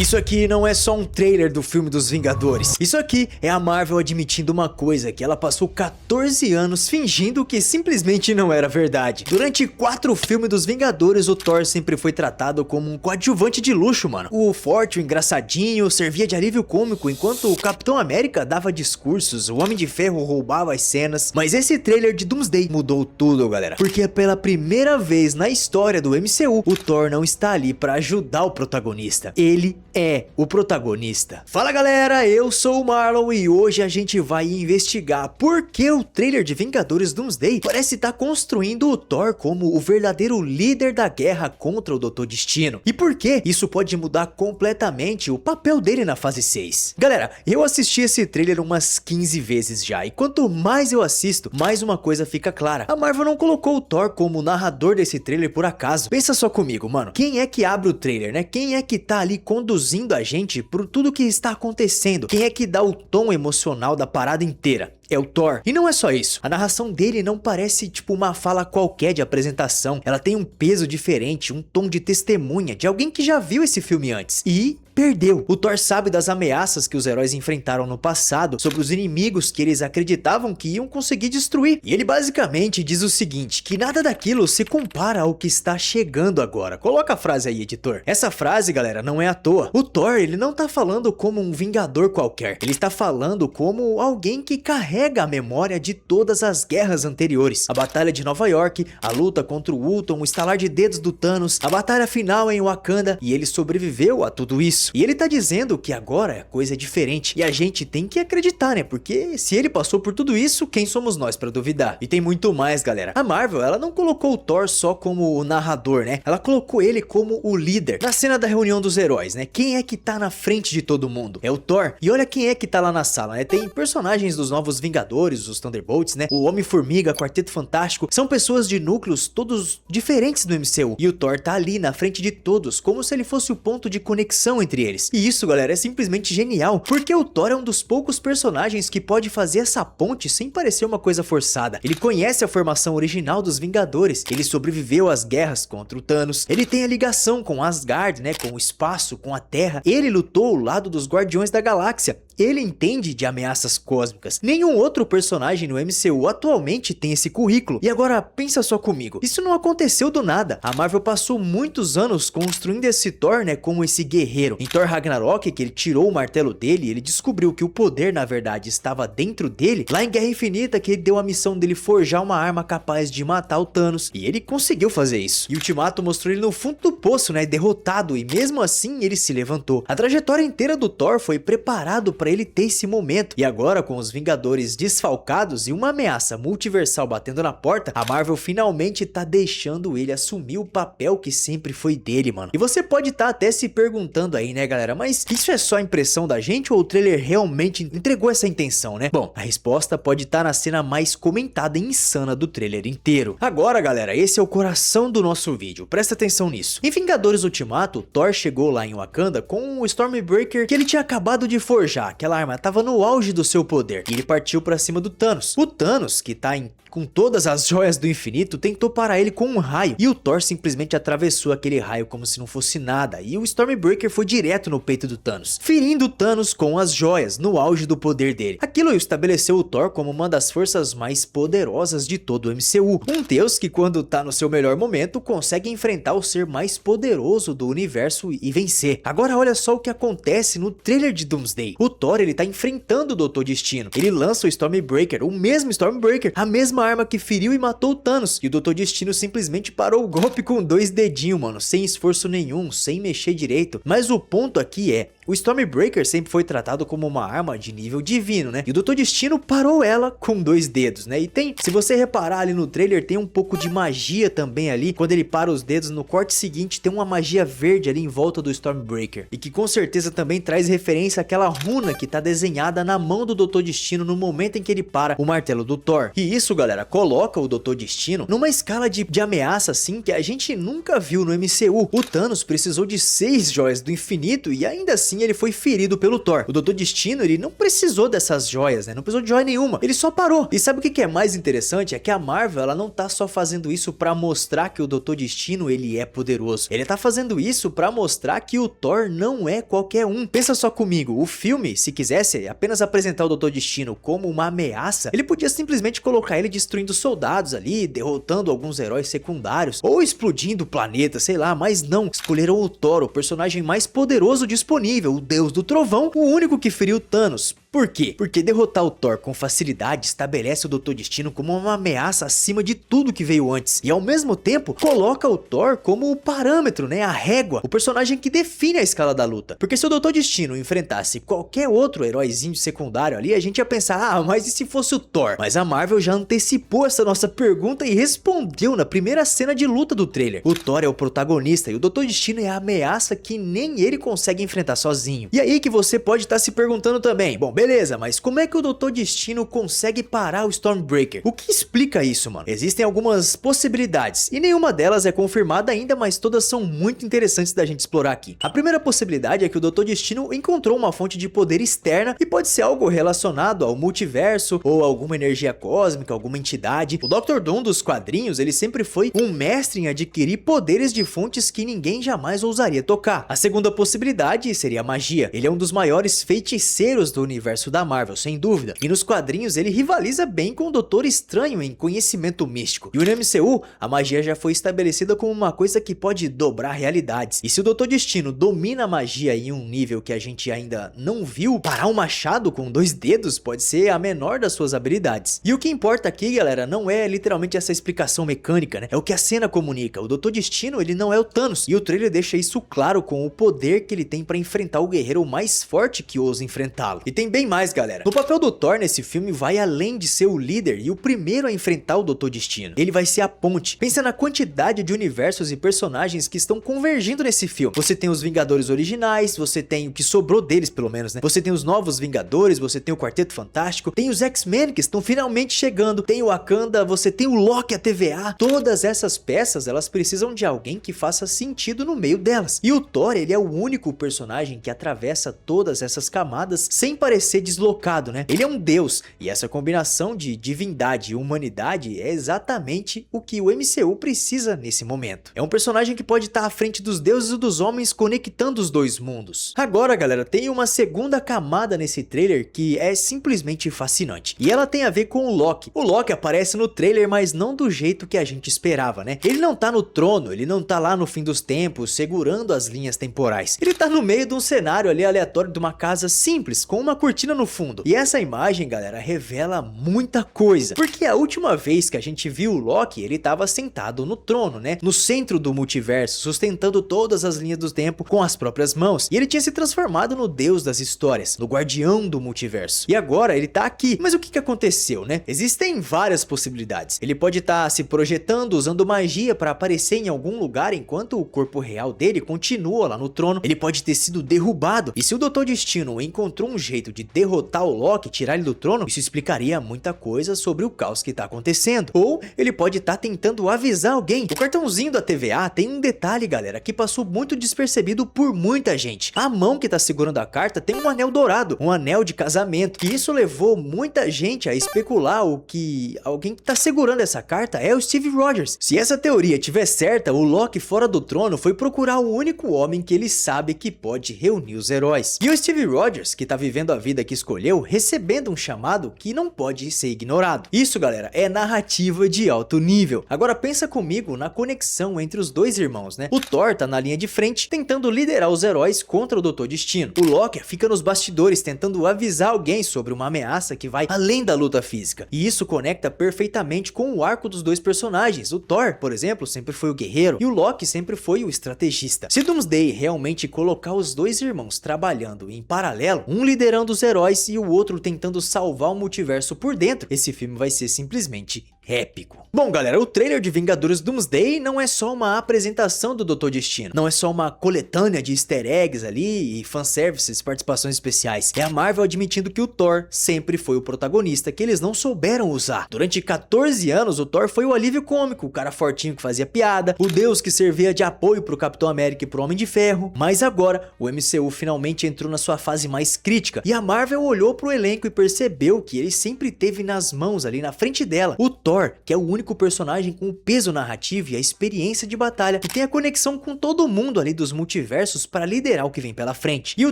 Isso aqui não é só um trailer do filme dos Vingadores. Isso aqui é a Marvel admitindo uma coisa, que ela passou 14 anos fingindo que simplesmente não era verdade. Durante 4 filmes dos Vingadores, o Thor sempre foi tratado como um coadjuvante de luxo, mano. O forte, o engraçadinho, servia de alívio cômico, enquanto o Capitão América dava discursos, o Homem de Ferro roubava as cenas. Mas esse trailer de Doomsday mudou tudo, galera. Porque pela primeira vez na história do MCU, o Thor não está ali pra ajudar o protagonista. Ele é o protagonista. Fala, galera, eu sou o Marlon e hoje a gente vai investigar por que o trailer de Vingadores Doomsday parece estar construindo o Thor como o verdadeiro líder da guerra contra o Doutor Destino. E por que isso pode mudar completamente o papel dele na fase 6. Galera, eu assisti esse trailer umas 15 vezes já, e quanto mais eu assisto, mais uma coisa fica clara. A Marvel não colocou o Thor como narrador desse trailer por acaso. Pensa só comigo, mano. Quem é que abre o trailer, né? Quem é que tá ali conduzindo a gente por tudo que está acontecendo? Quem é que dá o tom emocional da parada inteira? É o Thor. E não é só isso, a narração dele não parece tipo uma fala qualquer de apresentação, ela tem um peso diferente, um tom de testemunha, de alguém que já viu esse filme antes e perdeu. O Thor sabe das ameaças que os heróis enfrentaram no passado, sobre os inimigos que eles acreditavam que iam conseguir destruir. E ele basicamente diz o seguinte, que nada daquilo se compara ao que está chegando agora. Coloca a frase aí, editor. Essa frase, galera, não é à toa. O Thor, ele não tá falando como um vingador qualquer, ele está falando como alguém que carrega a memória de todas as guerras anteriores. A batalha de Nova York, a luta contra o Ultron, o estalar de dedos do Thanos, a batalha final em Wakanda, e ele sobreviveu a tudo isso. E ele tá dizendo que agora a coisa é diferente, e a gente tem que acreditar, né? Porque se ele passou por tudo isso, quem somos nós pra duvidar? E tem muito mais, galera. A Marvel, ela não colocou o Thor só como o narrador, né? Ela colocou ele como o líder. Na cena da reunião dos heróis, né? Quem é que tá na frente de todo mundo? É o Thor. E olha quem é que tá lá na sala, né? Tem personagens dos Novos Vingadores, os Thunderbolts, né? O Homem-Formiga, Quarteto Fantástico. São pessoas de núcleos todos diferentes do MCU. E o Thor tá ali na frente de todos, como se ele fosse o ponto de conexão entre eles. E isso, galera, é simplesmente genial, porque o Thor é um dos poucos personagens que pode fazer essa ponte sem parecer uma coisa forçada. Ele conhece a formação original dos Vingadores, ele sobreviveu às guerras contra o Thanos, ele tem a ligação com Asgard, né, com o espaço, com a Terra, ele lutou ao lado dos Guardiões da Galáxia. Ele entende de ameaças cósmicas. Nenhum outro personagem no MCU atualmente tem esse currículo. E agora, pensa só comigo. Isso não aconteceu do nada. A Marvel passou muitos anos construindo esse Thor, né, como esse guerreiro. Em Thor Ragnarok, que ele tirou o martelo dele, ele descobriu que o poder, na verdade, estava dentro dele. Lá em Guerra Infinita, que ele deu a missão dele forjar uma arma capaz de matar o Thanos. E ele conseguiu fazer isso. E Ultimato mostrou ele no fundo do poço, né, derrotado. E mesmo assim, ele se levantou. A trajetória inteira do Thor foi preparado para ele ter esse momento. E agora, com os Vingadores desfalcados e uma ameaça multiversal batendo na porta, a Marvel finalmente tá deixando ele assumir o papel que sempre foi dele, mano. E você pode estar até se perguntando aí, né, galera, mas isso é só impressão da gente ou o trailer realmente entregou essa intenção, né? Bom, a resposta pode estar na cena mais comentada e insana do trailer inteiro. Agora, galera, esse é o coração do nosso vídeo, presta atenção nisso. Em Vingadores Ultimato, Thor chegou lá em Wakanda com o Stormbreaker que ele tinha acabado de forjar. Aquela arma tava no auge do seu poder e ele partiu pra cima do Thanos. O Thanos, que tá com todas as joias do infinito, tentou parar ele com um raio e o Thor simplesmente atravessou aquele raio como se não fosse nada e o Stormbreaker foi direto no peito do Thanos, ferindo o Thanos com as joias no auge do poder dele. Aquilo estabeleceu o Thor como uma das forças mais poderosas de todo o MCU, um deus que quando tá no seu melhor momento consegue enfrentar o ser mais poderoso do universo e vencer. Agora olha só o que acontece no trailer de Doomsday. O Thor, ele tá enfrentando o Doutor Destino, ele lança o Stormbreaker, o mesmo Stormbreaker, a mesma arma que feriu e matou o Thanos, e o Doutor Destino simplesmente parou o golpe com 2 dedinhos, mano, sem esforço nenhum, sem mexer direito. Mas o ponto aqui é, o Stormbreaker sempre foi tratado como uma arma de nível divino, né? E o Doutor Destino parou ela com 2 dedos, né? E tem, se você reparar ali no trailer, tem um pouco de magia também ali. Quando ele para os dedos, no corte seguinte tem uma magia verde ali em volta do Stormbreaker. E que com certeza também traz referência àquela runa fortuna que tá desenhada na mão do Dr. Destino no momento em que ele para o martelo do Thor. E isso, galera, coloca o Dr. Destino numa escala de ameaça assim que a gente nunca viu no MCU. O Thanos precisou de 6 joias do infinito e ainda assim ele foi ferido pelo Thor. O Dr. Destino, ele não precisou dessas joias, né? Não precisou de joia nenhuma. Ele só parou. E sabe o que é mais interessante? É que a Marvel, ela não tá só fazendo isso pra mostrar que o Dr. Destino, ele é poderoso. Ele tá fazendo isso pra mostrar que o Thor não é qualquer um. Pensa só comigo, o filme, se quisesse apenas apresentar o Dr. Destino como uma ameaça, ele podia simplesmente colocar ele destruindo soldados ali, derrotando alguns heróis secundários, ou explodindo o planeta, sei lá, mas não. Escolheram o Thor, o personagem mais poderoso disponível, o deus do trovão, o único que feriu Thanos. Por quê? Porque derrotar o Thor com facilidade estabelece o Dr. Destino como uma ameaça acima de tudo que veio antes. E ao mesmo tempo, coloca o Thor como o parâmetro, né? A régua, o personagem que define a escala da luta. Porque se o Dr. Destino enfrentasse qualquer outro heróizinho secundário ali, a gente ia pensar, ah, mas e se fosse o Thor? Mas a Marvel já antecipou essa nossa pergunta e respondeu na primeira cena de luta do trailer. O Thor é o protagonista e o Dr. Destino é a ameaça que nem ele consegue enfrentar sozinho. E aí que você pode estar se perguntando também, bom, beleza, mas como é que o Dr. Destino consegue parar o Stormbreaker? O que explica isso, mano? Existem algumas possibilidades e nenhuma delas é confirmada ainda, mas todas são muito interessantes da gente explorar aqui. A primeira possibilidade é que o Dr. Destino encontrou uma fonte de poder externa e pode ser algo relacionado ao multiverso ou alguma energia cósmica, alguma entidade. O Dr. Doom dos quadrinhos, ele sempre foi um mestre em adquirir poderes de fontes que ninguém jamais ousaria tocar. A segunda possibilidade seria a magia. Ele é um dos maiores feiticeiros do universo da Marvel, sem dúvida. E nos quadrinhos ele rivaliza bem com o Doutor Estranho em conhecimento místico. E no MCU, a magia já foi estabelecida como uma coisa que pode dobrar realidades. E se o Dr. Destino domina a magia em um nível que a gente ainda não viu, parar um machado com 2 dedos pode ser a menor das suas habilidades. E o que importa aqui, galera, não é literalmente essa explicação mecânica, né? É o que a cena comunica. O Dr. Destino, ele não é o Thanos. E o trailer deixa isso claro com o poder que ele tem pra enfrentar o guerreiro mais forte que ousa enfrentá-lo. E tem bem mais, galera. No papel do Thor nesse filme vai além de ser o líder e o primeiro a enfrentar o Dr. Destino. Ele vai ser a ponte. Pensa na quantidade de universos e personagens que estão convergindo nesse filme. Você tem os Vingadores originais, você tem o que sobrou deles, pelo menos, né? Você tem os novos Vingadores, você tem o Quarteto Fantástico, tem os X-Men que estão finalmente chegando, tem o Wakanda, você tem o Loki, a TVA. Todas essas peças, elas precisam de alguém que faça sentido no meio delas. E o Thor, ele é o único personagem que atravessa todas essas camadas sem parecer deslocado, né? Ele é um deus e essa combinação de divindade e humanidade é exatamente o que o MCU precisa nesse momento. É um personagem que pode estar à frente dos deuses e dos homens, conectando os dois mundos. Agora, galera, tem uma segunda camada nesse trailer que é simplesmente fascinante. E ela tem a ver com o Loki. O Loki aparece no trailer, mas não do jeito que a gente esperava, né? Ele não tá no trono, ele não tá lá no fim dos tempos, segurando as linhas temporais. Ele tá no meio de um cenário ali aleatório de uma casa simples, com uma cortina no fundo. E essa imagem, galera, revela muita coisa. Porque a última vez que a gente viu o Loki, ele tava sentado no trono, né? No centro do multiverso, sustentando todas as linhas do tempo com as próprias mãos. E ele tinha se transformado no deus das histórias, no guardião do multiverso. E agora ele tá aqui. Mas o que aconteceu, né? Existem várias possibilidades. Ele pode estar se projetando, usando magia para aparecer em algum lugar enquanto o corpo real dele continua lá no trono. Ele pode ter sido derrubado. E se o Dr. Destino encontrou um jeito de derrotar o Loki, tirar ele do trono, isso explicaria muita coisa sobre o caos que tá acontecendo. Ou ele pode estar tentando avisar alguém. O cartãozinho da TVA tem um detalhe, galera, que passou muito despercebido por muita gente. A mão que tá segurando a carta tem um anel dourado, um anel de casamento. E isso levou muita gente a especular o que alguém que tá segurando essa carta é o Steve Rogers. Se essa teoria tiver certa, o Loki fora do trono foi procurar o único homem que ele sabe que pode reunir os heróis. E o Steve Rogers, que tá vivendo a vida que escolheu, recebendo um chamado que não pode ser ignorado. Isso, galera, é narrativa de alto nível. Agora pensa comigo na conexão entre os dois irmãos, né? O Thor tá na linha de frente, tentando liderar os heróis contra o Dr. Destino. O Loki fica nos bastidores, tentando avisar alguém sobre uma ameaça que vai além da luta física. E isso conecta perfeitamente com o arco dos dois personagens. O Thor, por exemplo, sempre foi o guerreiro e o Loki sempre foi o estrategista. Se Doomsday realmente colocar os dois irmãos trabalhando em paralelo, um liderando os heróis e o outro tentando salvar o multiverso por dentro, esse filme vai ser simplesmente épico. Bom galera, o trailer de Vingadores Doomsday não é só uma apresentação do Doutor Destino, não é só uma coletânea de easter eggs ali e fanservices, participações especiais. É a Marvel admitindo que o Thor sempre foi o protagonista que eles não souberam usar. Durante 14 anos o Thor foi o alívio cômico, o cara fortinho que fazia piada, o deus que servia de apoio pro Capitão América e pro Homem de Ferro. Mas agora o MCU finalmente entrou na sua fase mais crítica e a Marvel olhou pro elenco e percebeu que ele sempre teve nas mãos ali na frente dela o Thor, que é o único personagem com o peso narrativo e a experiência de batalha, que tem a conexão com todo mundo ali dos multiversos para liderar o que vem pela frente. E o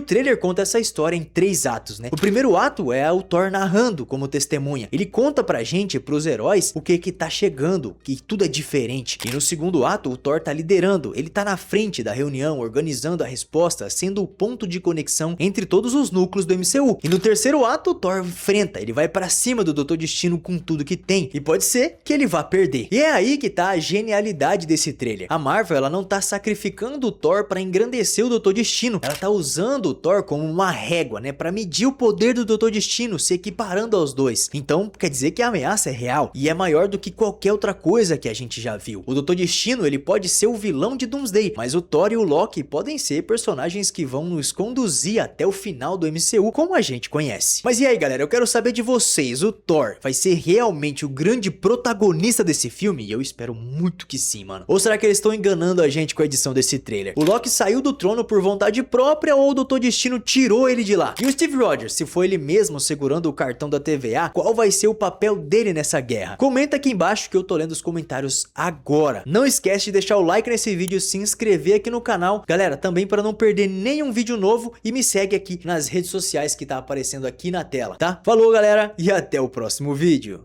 trailer conta essa história em 3 atos, né? O primeiro ato é o Thor narrando como testemunha. Ele conta pra gente, pros heróis, o que tá chegando, que tudo é diferente. E no segundo ato, o Thor tá liderando, ele tá na frente da reunião, organizando a resposta, sendo o ponto de conexão entre todos os núcleos do MCU. E no terceiro ato, o Thor enfrenta, ele vai pra cima do Doutor Destino com tudo que tem. E pode ser que ele vá perder. E é aí que tá a genialidade desse trailer. A Marvel, ela não tá sacrificando o Thor pra engrandecer o Doutor Destino. Ela tá usando o Thor como uma régua, né, pra medir o poder do Doutor Destino, se equiparando aos dois. Então, quer dizer que a ameaça é real e é maior do que qualquer outra coisa que a gente já viu. O Doutor Destino, ele pode ser o vilão de Doomsday, mas o Thor e o Loki podem ser personagens que vão nos conduzir até o final do MCU como a gente conhece. Mas e aí, galera, eu quero saber de vocês, o Thor vai ser realmente o grande protagonista desse filme? E eu espero muito que sim, mano. Ou será que eles estão enganando a gente com a edição desse trailer? O Loki saiu do trono por vontade própria ou o Doutor Destino tirou ele de lá? E o Steve Rogers, se foi ele mesmo segurando o cartão da TVA, qual vai ser o papel dele nessa guerra? Comenta aqui embaixo que eu tô lendo os comentários agora. Não esquece de deixar o like nesse vídeo, se inscrever aqui no canal, galera, também para não perder nenhum vídeo novo, e me segue aqui nas redes sociais que tá aparecendo aqui na tela, tá? Falou galera, e até o próximo vídeo.